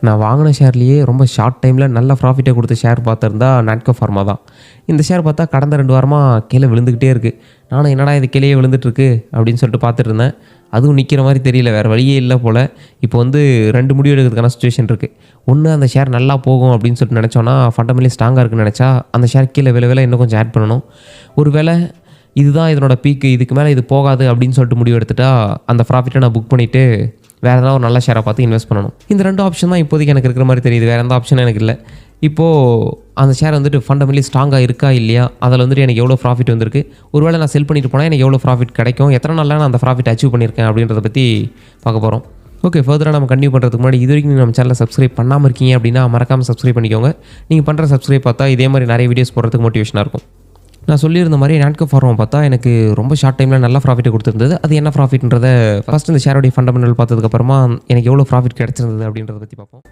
நான் வாங்கின ஷேர்லேயே ரொம்ப ஷார்ட் டைமில் நல்ல ப்ராஃபிட்டை கொடுத்த ஷேர் பார்த்துருந்தா நாட்கோ ஃபார்மா தான். இந்த ஷேர் பார்த்தா கடந்த 2 வாரமாக கீழே விழுந்துக்கிட்டே இருக்குது. நானும் என்னடா இது கீழே விழுந்துட்டுருக்கு அப்படின்னு சொல்லிட்டு பார்த்துட்டு இருந்தேன். அதுவும் நிற்கிற மாதிரி தெரியல, வேறு வழியே இல்லை போல். இப்போ வந்து 2 முடிவு எடுக்கிறதுக்கான சுச்சுவேஷன் இருக்குது. ஒன்று, அந்த ஷேர் நல்லா போகும் அப்படின்னு சொல்லிட்டு நினச்சோன்னா, ஃபண்டமெண்டலி ஸ்ட்ராங்காக இருக்குன்னு நினச்சா அந்த ஷேர் கீழே விலை இன்னும் கொஞ்சம் ஆட் பண்ணணும். ஒரு வேளை இதுதான் இதனோட பீக்கு, இதுக்கு மேலே இது போகாது அப்படின்னு சொல்லிட்டு முடிவு எடுத்துட்டா அந்த ப்ராஃபிட்டை நான் புக் பண்ணிவிட்டு வேறு ஏதாவது ஒரு நல்ல ஷேரை பார்த்து இன்வெஸ்ட் பண்ணணும். இந்த 2 ஆப்ஷன் தான் இப்போதைக்கு எனக்கு இருக்கிற மாதிரி தெரியுது. வேறு எந்த ஆப்ஷனும் எனக்கு இல்லை. இப்போது அந்த ஷேர் வந்துட்டு ஃபண்டமெண்டலி ஸ்ட்ராங்காக இருக்கா இல்லையா, அதில் வந்துட்டு எனக்கு எவ்வளோ ப்ராஃபிட் வந்திருக்கு, ஒருவேளை நான் செல் பண்ணிட்டு போனால் எனக்கு எவ்வளோ ப்ராஃபிட் கிடைக்கும், எத்தனை நாளில் நான் அந்த ப்ராஃபிட் அச்சீவ் பண்ணியிருக்கேன் அப்படின்றத பற்றி பார்க்க போகிறோம். ஓகே, ஃபர்தராக நம்ம கண்டினியூ பண்ணுறதுக்கு முன்னாடி இது வரைக்கும் நம்ம சேனலை சப்ஸ்கிரைப் பண்ணாமல் இருக்கீங்க அப்படின்னா மறக்காமல் சப்ஸ்கிரைப் பண்ணிக்கோங்க. நீங்கள் பண்ணுற சப்ஸ்கிரைப் பார்த்தா இதே மாதிரி நிறைய வீடியோஸ் போடுறதுக்கு மோட்டிவேஷனாக இருக்கும். நான் சொல்லியிருந்த மாதிரி நாட்கோ ஃபார்மா பார்த்தா எனக்கு ரொம்ப ஷார்ட் டைமில் நல்ல ப்ராஃபிட்டை கொடுத்துருந்தது. அது என்ன ப்ராஃபிட்ன்றதை ஃபஸ்ட் இந்த ஷேரோடைய ஃபண்டமெண்டல் பார்த்ததுக்கப்புறமா எனக்கு எவ்வளோ ப்ராஃபிட் கிடச்சிருந்தது அப்படின்றத பற்றி பார்ப்போம்.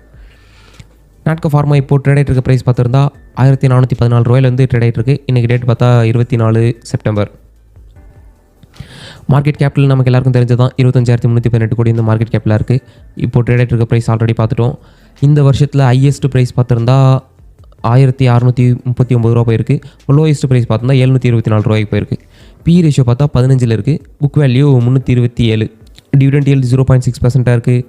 நாட்கோ ஃபார்மா இப்போது ட்ரேட் ஆகிட்டு இருக்க ப்ரைஸ் பார்த்துருந்தா 1414 ரூபாயிலேருந்து ட்ரேட் ஆகிட்டு இருக்குது. இன்றைக்கி டேட் பார்த்தா 24 செப்டம்பர். மார்க்கெட் கேபிட்டல் நமக்கு எல்லாருக்கும் தெரிஞ்சது தான், 25,318 கோடி இந்த மார்க்கெட் கேபிட்டலாக இருக்குது. இப்போது ட்ரேட் ஆகிட்டு இருக்க ப்ரைஸ் ஆல்ரெடி பார்த்துட்டோம். இந்த வருஷத்தில் ஹையஸ்ட் ப்ரைஸ் பார்த்துருந்தா 1639 ரூபா போயிருக்கு. லோயஸ்ட் ப்ரைஸ் பார்த்தோம்னா 724 ரூபாய்க்கு போயிருக்கு. பி ரேஷியோ பார்த்தா 15 இருக்குது. Book value 327. டிவிடெண்ட் ஈல்டு 0.6% இருக்குது.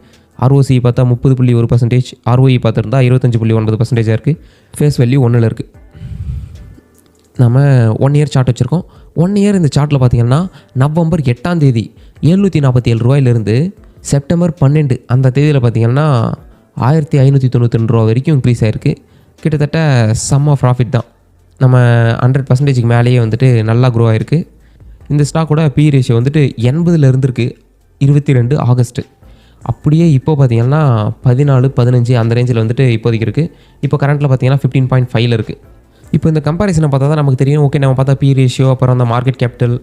ROC பார்த்தா 30.1%. ROE பார்த்துருந்தா 25.9% இருக்குது. ஃபேஸ் வேல்யூ 1 இருக்குது. நம்ம 1 இயர் சார்ட் வச்சுருக்கோம். 1 இயர் இந்த சார்ட்டில் பார்த்திங்கன்னா நவம்பர் 8ஆம் தேதி 747 ரூபாயிலிருந்து செப்டம்பர் 12 அந்த தேதியில் பார்த்திங்கன்னா 1592 ரூபா வரைக்கும் இன்க்ரீஸ் ஆகிருக்கு. கிட்டத்தட்ட செம்ம ப்ராஃபிட் தான். நம்ம 100% மேலேயே வந்துட்டு நல்லா க்ரோ ஆகிருக்கு. இந்த ஸ்டாக்கோட பி ரேஷியோ வந்துட்டு 80 இருந்திருக்கு 22 ஆகஸ்ட்டு. அப்படியே இப்போ பார்த்திங்கன்னா 14, 15 அந்த ரேஞ்சில் வந்துட்டு இப்போதைக்கு இருக்குது. இப்போ கரண்ட்டில் பார்த்திங்கன்னா 15.5 இருக்குது. இப்போ இந்த கம்பேரிசனை பார்த்தா தான் நமக்கு தெரியும். ஓகே, நம்ம பார்த்தா பி ரேஷியோ, அப்புறம் அந்த மார்க்கெட் கேபிட்டல்,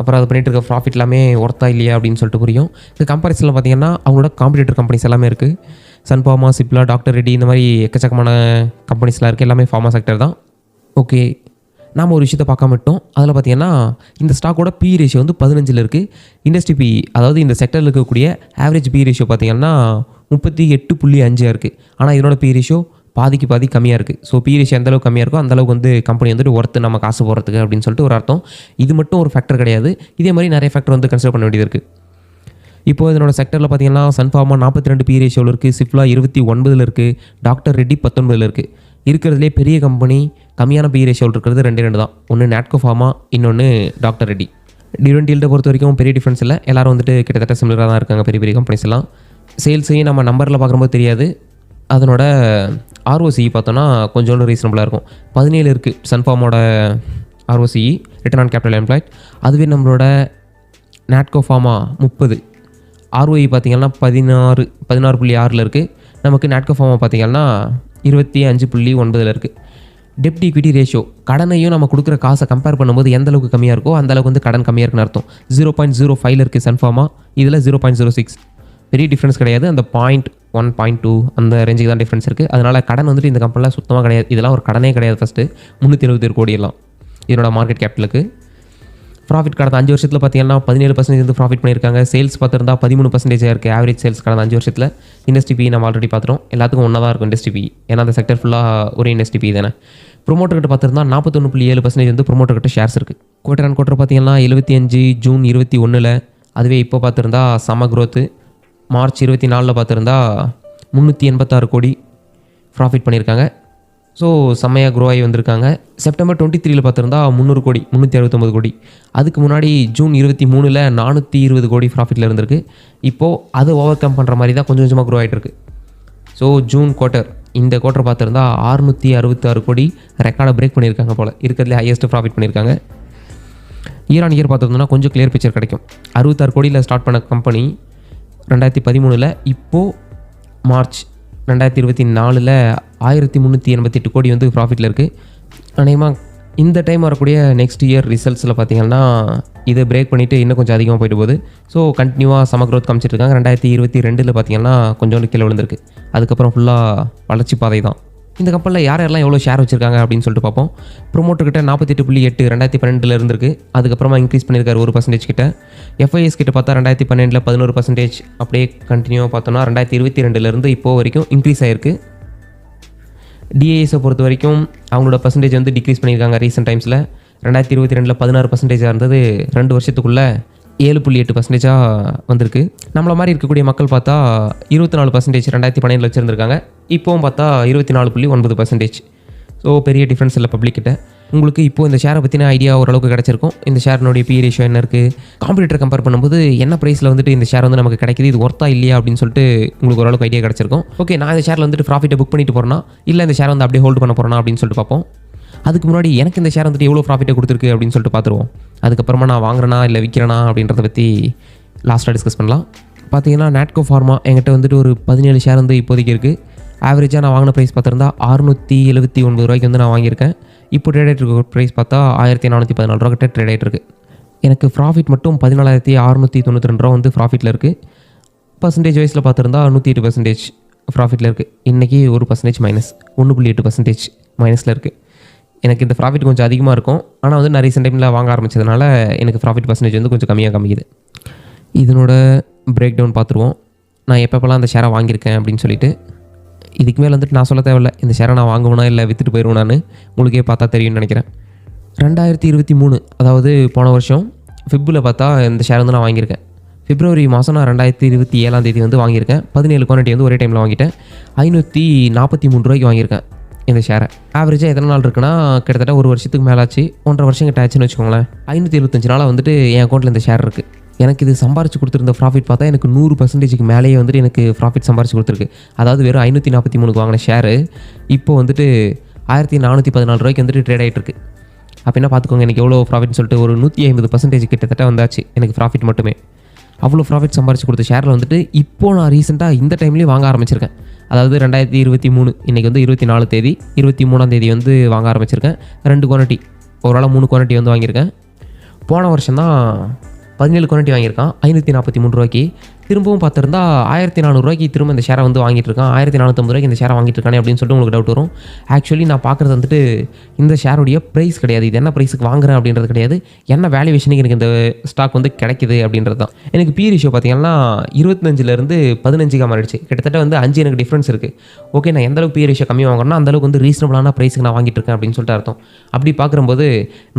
அப்புறம் அது பண்ணிகிட்டு இருக்க ப்ராஃபிட் எல்லாமே ஒர்த்தா இல்லையா அப்படின்னு சொல்லிட்டு புரியும். இந்த கம்பேரிசனில் பார்த்திங்கன்னா அவங்களோட காம்படிட்டர் கம்பெனிஸ் எல்லாமே இருக்குது. சன் ஃபார்மா, சிப்லா, டாக்டர் ரெட்டி, இந்த மாதிரி எக்கச்சக்கமான கம்பெனிஸ்லாம் இருக்குது. எல்லாமே ஃபார்மா செக்டர் தான். ஓகே, நாம் ஒரு விஷயத்தை பார்க்க மாட்டோம். அதில் பார்த்திங்கன்னா இந்த ஸ்டாக்கோட பி ரேஷியோ வந்து 15 இருக்குது. இண்டஸ்ட்ரி பி, அதாவது இந்த செக்டரில் இருக்கக்கூடிய ஆவரேஜ் பி ரேஷியோ பார்த்திங்கன்னா 38.5 இருக்குது. ஆனால் இதனோட பி ரேஷியோ பாதிக்கு பாதி கம்மியாக இருக்குது. ஸோ பி ரேஷியோ எந்தளவுக்கு கம்மியாக இருக்கோ அந்தளவுக்கு வந்து கம்பெனி வந்துட்டு ஒர்த்து நம்ம காசு போடுறதுக்கு அப்படின்னு சொல்லிட்டு ஒரு அர்த்தம். இது மட்டும் ஒரு ஃபேக்டர் கிடையாது. இதே மாதிரி நிறைய ஃபேக்டர் வந்து கன்சிடர் பண்ண வேண்டியது இருக்குது. இப்போது இதனோட செக்டரில் பார்த்திங்கன்னா சன் ஃபார்மா 42 பி ரேஷியோவில் இருக்குது. சிப்லா 29 இருக்குது. டாக்டர் ரெட்டி 19 இருக்குது. இருக்கிறதுலே பெரிய கம்பெனி கம்மியான பி ரேஷியோவில் இருக்கிறது 2 தான். ஒன்று நாட்கோ ஃபார்மா, இன்னொன்று டாக்டர் ரெட்டி. டிவிடெண்ட் ஈல்டை பொறுத்த வரைக்கும் பெரிய டிஃப்ரென்ஸ் இல்லை. எல்லோரும் வந்துட்டு கிட்டத்தட்ட சிமிலராக தான் இருக்காங்க, பெரிய பெரிய கம்பெனிஸ் எல்லாம். சேல்ஸையும் நம்ம நம்பரில் பார்க்கும்போது தெரியாது. அதனோட ROCE பார்த்தோன்னா கொஞ்சோண்டு ரீசனபுளாக இருக்கும். 17 இருக்குது சன் ஃபார்மோட ROCE, return on capital employed. அதுவே நம்மளோட நாட்கோ ஃபார்மா 30. ROE பார்த்திங்கன்னா 16.6 இருக்குது. நமக்கு நாட்கோ ஃபார்மா பார்த்திங்கன்னா 25.9 இருக்குது. டெப்ட் ஈக்விட்டி ரேஷியோ, கடனையும் நம்ம கொடுக்குற காசை கம்பேர் பண்ணும்போது எந்த அளவுக்கு கம்மியாக இருக்கோ அந்த அளவுக்கு வந்து கடன் கம்மியாக இருக்குன்னு அர்த்தம். 0.05 இருக்குது சன் ஃபார்மா, இதில் 0.06. பெரிய டிஃப்ரென்ஸ் கிடையாது. அந்த 0.1, 0.2 அந்த ரேஞ்சுக்கு தான் டிஃப்ரென்ஸ் இருக்குது. அதனால் கடன் வந்துட்டு இந்த கம்பெனியில் சுத்தமாக கிடையாது. இதெல்லாம் ஒரு கடனே கிடையாது. ஃபஸ்ட்டு 377 கோடி எல்லாம் இதனோட மார்க்கெட் கேபிட்டலுக்கு. ப்ராஃபிட் கடந்த 5 வருஷத்தில் பார்த்திங்கன்னா 17% வந்து ப்ராஃபிட் பண்ணியிருக்காங்க. சேல்ஸ் பார்த்துருந்தா 13% இருக்குது ஆவரேஜ் சேல்ஸ் கடந்த 5 வருஷத்தில். இண்டஸ்ட்ரி பி நம்ம ஆல்ரெடி பார்த்துட்டோம். எல்லாத்துக்கும் ஒன்றா தான் இருக்கும் இண்டஸ்ட்ரி பி, ஏன்னா அந்த செக்டர் ஃபுல்லாக ஒரே இண்டஸ்ட்ரி பி தானே. ப்ரொமோட்டர்கிட்ட பார்த்துருந்தா 41.7% வந்து ப்ரொமோட்டர்கிட்ட ஷேர்ஸ் இருக்குது. குவார்டர் அண்ட் குவார்டர் பார்த்திங்கன்னா 75 ஜூன் 21. அதுவே இப்போ பார்த்துருந்தா சம க்ரோத்து. மார்ச் 24 பார்த்துருந்தா 386 கோடி ப்ராஃபிட் பண்ணியிருக்காங்க. ஸோ செம்மையாக க்ரோ ஆகி வந்திருக்காங்க. செப்டம்பர் 23 பார்த்துருந்தா 300 கோடி, 369 கோடி. அதுக்கு முன்னாடி ஜூன் 23 420 கோடி ப்ராஃபிட்டில் இருந்திருக்கு. இப்போது அது ஓவர் கம் பண்ணுற மாதிரி தான் கொஞ்சம் கொஞ்சமாக க்ரோ ஆகிட்டு இருக்கு. ஸோ ஜூன் குவார்ட்டர், இந்த குவார்ட்டர் பார்த்துருந்தா 666 கோடி ரெக்கார்டை பிரேக் பண்ணியிருக்காங்க போல். இருக்கிறதுலே ஹையஸ்ட் ப்ராஃபிட் பண்ணியிருக்காங்க. இயர் ஆன் இயர் பார்த்துருந்தோம்னா கொஞ்சம் கிளியர் பிக்சர் கிடைக்கும். 66 கோடியில் ஸ்டார்ட் பண்ண கம்பெனி 2013, இப்போது மார்ச் 2024 1388 கோடி வந்து ப்ராஃபிட்டில் இருக்குது. அநேகமாக இந்த டைம் வரக்கூடிய நெக்ஸ்ட் இயர் ரிசல்ட்ஸில் பார்த்திங்கன்னா இதை பிரேக் பண்ணிவிட்டு இன்னும் கொஞ்சம் அதிகமாக போயிட்டு போகுது. ஸோ கண்டினியூவாக சம க்ரோத் காமிச்சிட்ருக்காங்க. 2022 பார்த்திங்கன்னா கொஞ்சோண்டு கீழே விழுந்திருக்கு. அதுக்கப்புறம் ஃபுல்லாக வளர்ச்சி பாதை தான். இந்த கம்பெனியில் யாரெல்லாம் எவ்வளோ ஷேர் வச்சிருக்காங்க அப்படின்னு சொல்லிட்டு பார்ப்போம். ப்ரொமோட்டர்கிட்ட 48.8 2012 அதுக்கப்புறமா இன்க்ரீஸ் பண்ணியிருக்காரு 1% கிட்ட. எஃப்ஐஎஸ் கிட்ட பார்த்தா 2012 11%, அப்படியே கண்டினியூவாக பார்த்தோன்னா 2022 இப்போ வரைக்கும் இன்க்ரீஸ் ஆகிருக்கு. டிஏஎஸை பொறுத்த வரைக்கும் அவங்களோட பர்சன்டேஜ் வந்து டிக்ரீஸ் பண்ணியிருக்காங்க ரீசெண்ட் டைம்ஸில். 2022 16% இருந்தது, 2 வருஷத்துக்குள்ளே 7.8% வந்திருக்கு. நம்மள மாதிரி இருக்கக்கூடிய மக்கள் பார்த்தா 24% 2012 வச்சுருந்துருக்காங்க. இப்போவும் பார்த்தா 24.9%. ஸோ பெரிய டிஃப்ரென்ஸ் இல்லை பப்ளிக்கிட்ட. உங்களுக்கு இப்போது இந்த ஷேரை பற்றின ஐடியா ஓரளவுக்கு கிடச்சிருக்கும். இந்த ஷேரினுடைய பி ரேஷியோ என்ன இருக்குது, காம்படிட்டர் கம்பேர் பண்ணும்போது என்ன ப்ரைஸில் வந்துட்டு இந்த ஷேர் வந்து நமக்கு கிடைக்குது, இது ஒர்த்தா இல்லையா அப்படின்னு சொல்லிட்டு உங்களுக்கு ஓரளவுக்கு ஐடியா கிடச்சிருக்கும். ஓகே, நான் இந்த ஷேரில் வந்துட்டு ப்ராஃபிட்டை புக் பண்ணிட்டு போகிறேன்னா இல்லை இந்த ஷேர் வந்து அப்படியே ஹோல்டு பண்ண போகிறேன்னா அப்படின்னு சொல்லிட்டு பார்ப்போம். அதுக்கு முன்னாடி எனக்கு இந்த ஷேர் வந்துட்டு எவ்வளோ ப்ராஃபிட்டை கொடுத்துருக்கு அப்படின்னு சொல்லிட்டு பார்த்துருவோம். அதுக்கப்புறமா நான் வாங்குறேனா இல்லை விற்கிறேனா அப்படின்றத பற்றி லாஸ்ட்டாக டிஸ்கஸ் பண்ணலாம். பார்த்தீங்கன்னா நாட்கோ ஃபார்மா என்கிட்ட வந்துட்டு ஒரு 17 ஷேர் வந்து இப்போதைக்கு இருக்குது. ஆவரேஜாக நான் வாங்கின ப்ரைஸ் பார்த்துருந்தா 679 ரூபாய்க்கு வந்து நான் வாங்கியிருக்கேன். இப்போ ட்ரேட் ஆகிட்டு இருக்க ப்ரைஸ் பார்த்தா 1414 ரூபா கிட்ட ட்ரேட் ஆகிட்டு இருக்குது. எனக்கு ப்ராஃபிட் மட்டும் 14,692 ரூபா வந்து ப்ராஃபிட்டில் இருக்குது. பர்சன்டேஜ் வைஸில் பார்த்துருந்தா 108% ப்ராஃபிட்டில் இருக்குது. இன்றைக்கி 1% மைனஸ், 1.8% மைனஸில் இருக்குது. எனக்கு இந்த ப்ராஃபிட் கொஞ்சம் அதிகமாக இருக்கும். ஆனால் வந்து நான் ரீசெண்ட் டைமில் வாங்க ஆரம்பித்ததுனால எனக்கு ப்ராஃபிட் பர்சன்டேஜ் வந்து கொஞ்சம் கம்மியாக காமிக்குது. இதனோட பிரேக் டவுன் பார்த்துருவோம். நான் எப்பப்போலாம் அந்த ஷேரை வாங்கியிருக்கேன் அப்படின்னு சொல்லிட்டு. இதுக்கு மேலே வந்துட்டு நான் சொல்ல தேவையில்லை, இந்த ஷேரை நான் வாங்குவேனா இல்லை விற்றுட்டு போயிடுவேனான்னு உங்களுக்கே பார்த்தா தெரியும்னு நினைக்கிறேன். 2023 அதாவது போன வருஷம் ஃபிப்பில் பார்த்தா இந்த ஷேர் வந்து நான் வாங்கியிருக்கேன். பிப்ரவரி மாதம் நான் 2027 வந்து வாங்கியிருக்கேன். 17 குவான்டிட்டி வந்து ஒரே டைமில் வாங்கிட்டேன். 543 ரூபாய்க்கு வாங்கியிருக்கேன் இந்த ஷேரை. ஆவரேஜாக எத்தனை நாள் இருக்குன்னா கிட்டத்தட்ட 1 வருஷத்துக்கு மேலாச்சு, 1.5 வருஷம் கிட்ட ஆச்சுன்னு வச்சுக்கோங்களேன். 575 நாளாக வந்துட்டு என் அக்கௌண்ட்டில் இந்த ஷேர் இருக்குது. எனக்கு இது சம்பாரிச்சு கொடுத்துருந்த ப்ராஃபிட் பார்த்தா எனக்கு 100%க்கு மேலேயே வந்துட்டு எனக்கு ப்ராஃபிட் சம்பாரிச்சு கொடுத்துருக்கு. அதாவது வெறும் 543 வாங்கின ஷேரு இப்போ வந்துட்டு 1414 ரூபாய்க்கு வந்துட்டு ட்ரேட் ஆகிட்டு இருக்கு. அப்படின்னா பார்த்துக்கோங்க எனக்கு எவ்வளோ ப்ராஃபிட்னு சொல்லிட்டு ஒரு 150% கிட்டத்தட்ட வந்தாச்சு எனக்கு ப்ராஃபிட் மட்டுமே. அவ்வளோ ப்ராஃபிட் சம்பாரிச்சு கொடுத்த ஷேரில் வந்துட்டு இப்போது நான் ரீசெண்டாக இந்த டைம்லேயே வாங்க ஆரம்பிச்சிருக்கேன். அதாவது 2023 இன்றைக்கி வந்து 24 தேதி, 23ஆம் தேதி வந்து வாங்க ஆரம்பிச்சிருக்கேன். 2 குவான்டிட்டி, ஓரளவு 3 குவான்டிட்டி வந்து வாங்கியிருக்கேன். போன வருஷம் தான் 17 குவான்டிட்டி வாங்கியிருக்கான் 543 ரூபாய்க்கு. திரும்பவும் பார்த்துருந்தா 1400 ரூபாய்க்கு திரும்ப இந்த ஷேரை வந்து வாங்கிட்டு இருக்கான். 1450 ரூபாய்க்கு இந்த ஷேரை வாங்கிட்டு இருக்கானே அப்படின்னு சொல்லிட்டு உங்களுக்கு டவுட் வரும். ஆக்சுவலி நான் பார்க்குறது வந்துட்டு இந்த ஷேருடைய ப்ரைஸ் கிடையாது, இது என்ன ப்ரைஸுக்கு வாங்குறேன் அப்படின்றது கிடையாது, என்ன வேல்யூவேஷனுக்கு எனக்கு இந்த ஸ்டாக் வந்து கிடைக்குது அப்படின்றது தான். எனக்கு பி ரேஷியோ பார்த்தீங்கன்னா 25லேருந்து 15 மாறிடுச்சு. கிட்டத்தட்ட வந்து 5 எனக்கு டிஃப்ரென்ஸ் இருக்குது. ஓகே, நான் எந்தளவுக்கு பி ரேஷியோ கம்மி வாங்குறேன்னா அந்தளவுக்கு வந்து ரீசனபிளான ப்ரைஸுக்கு நான் வாங்கிட்டு இருக்கேன் அப்படின்னு சொல்லிட்டு அர்த்தம். அப்படி பார்க்கும்போது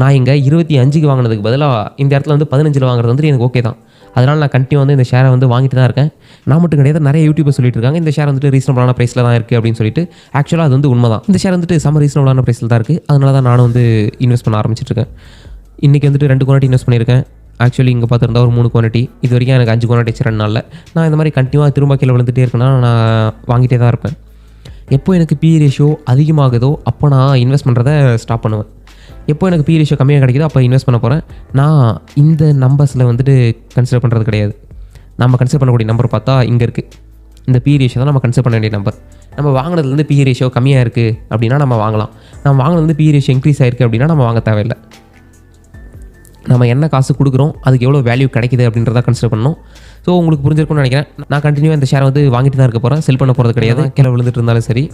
நான் இங்கே 25க்கு வாங்கினதுக்கு பதிலாக இந்த இடத்துல வந்து 15 வாங்குறது வந்து எனக்கு ஓகே தான். அதனால் நான் கண்டினியூ வந்து இந்த ஷேரை வந்து வாங்கிட்டு தான் இருக்கேன். நான் மட்டும் கிடையாது, நிறைய யூடியூபர் சொல்லிட்டு இருக்காங்க இந்த ஷேர் வந்துட்டு ரீசனபிளான ப்ரைஸில் தான் இருக்குது அப்படின்னு சொல்லிட்டு. ஆக்சுவலாக அது வந்து உண்மை தான். இந்த ஷேர் வந்துட்டு செம்ம ரீசனபிளான ப்ரைஸில் தான் இருக்குது. அதனால தான் நானும் வந்து இன்வெஸ்ட் பண்ண ஆரம்பிச்சிட்ருக்கேன். இன்றைக்கி வந்துட்டு 2 குவான்டிட்டி இன்வெஸ்ட் பண்ணியிருக்கேன். ஆக்சுவலி இங்கே பார்த்துருந்தா ஒரு 3 குவான்டிட்டி. இது வரைக்கும் எனக்கு 5 குவான்டிட்டி 2 நாளில். நான் இந்த மாதிரி கண்டினியூவாக திரும்ப கீழே விழுந்துகிட்டே இருக்கேன்னா நான் வாங்கிட்டே தான் இருப்பேன். எப்போ எனக்கு பி ரேஷியோ அதிகமாகுதோ அப்போ நான் இன்வெஸ்ட் பண்ணுறதை ஸ்டாப் பண்ணுவேன். எப்போ எனக்கு பி ரேஷியோ கம்மியாக கிடைக்குதோ அப்போ இன்வெஸ்ட் பண்ண போகிறேன். நான் இந்த நம்பர்ஸில் வந்துட்டு கன்சிடர் பண்ணுறது கிடையாது. நம்ம கன்சிடர் பண்ணக்கூடிய நம்பர் பார்த்தா இங்கே இருக்குது. இந்த பி ரேஷியோ தான் நம்ம கன்சிடர் பண்ண வேண்டிய நம்பர். நம்ம வாங்கினதுலேருந்து பி ரேஷியோ கம்மியாக இருக்குது அப்படின்னா நம்ம வாங்கலாம். நம்ம வாங்கினதுலேருந்து பி ரேஷியோ இன்க்ரீஸ் ஆகிருக்கு அப்படின்னா நம்ம வாங்க தேவையில்லை. நம்ம என்ன காசு கொடுக்குறோம் அதுக்கு எவ்வளோ வேல்யூ கிடைக்குது அப்படின்றத கன்சிடர் பண்ணணும். ஸோ உங்களுக்கு புரிஞ்சிருக்கும்னு நினைக்கிறேன். நான் கண்டினியூவாக இந்த ஷேரை வந்து வாங்கிட்டு தான் இருக்க போகிறேன். செல் பண்ண போகிறது கிடையாது. கீழே விழுந்துட்டு இருந்தாலும் சரி.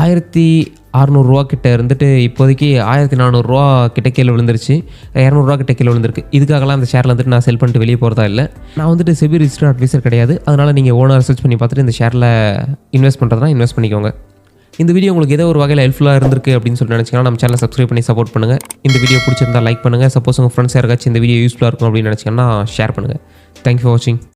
1600 ரூபா கிட்ட இருந்துட்டு இப்போதைக்கு 1400 ரூபா கிட்ட கீழே விழுந்துருச்சு. 200 ரூபா கிட்ட கீழே விழுந்திருக்கு. இதுக்காகலாம் அந்த ஷேரில் வந்துட்டு நான் செல் பண்ணிட்டு வெளியே போகிறதா இல்லை. நான் வந்துட்டு செபி ரிஜிஸ்டர்ட் அட்வைசர் கிடையாது. அதனால் நீங்கள் ஓனர் சர்ச் பண்ணி பார்த்துட்டு இந்த ஷேரில் இன்வெஸ்ட் பண்ணுறதுனா இன்வெஸ்ட் பண்ணிக்கோங்க. இந்த வீடியோ உங்களுக்கு ஏதோ ஒரு வகையில் ஹெல்ப்ஃபுல்லாக இருந்திருக்கு அப்படின்னு சொல்லி நினச்சிங்கன்னா நம்ம சேனலை சப்ஸ்கிரைப் பண்ணி சப்போர்ட் பண்ணுங்கள். இந்த வீடியோ பிடிச்சிருந்தா லைக் பண்ணுங்கள். சப்போஸ் உங்கள் ஃப்ரெண்ட்ஸ் யாருக்காச்சும் இந்த வீடியோ யூஸ்ஃபுல்லாக இருக்கும் அப்படின்னு நினச்சிங்கன்னா ஷேர் பண்ணுங்கள். தேங்க்யூ ஃபார் வாட்சிங்.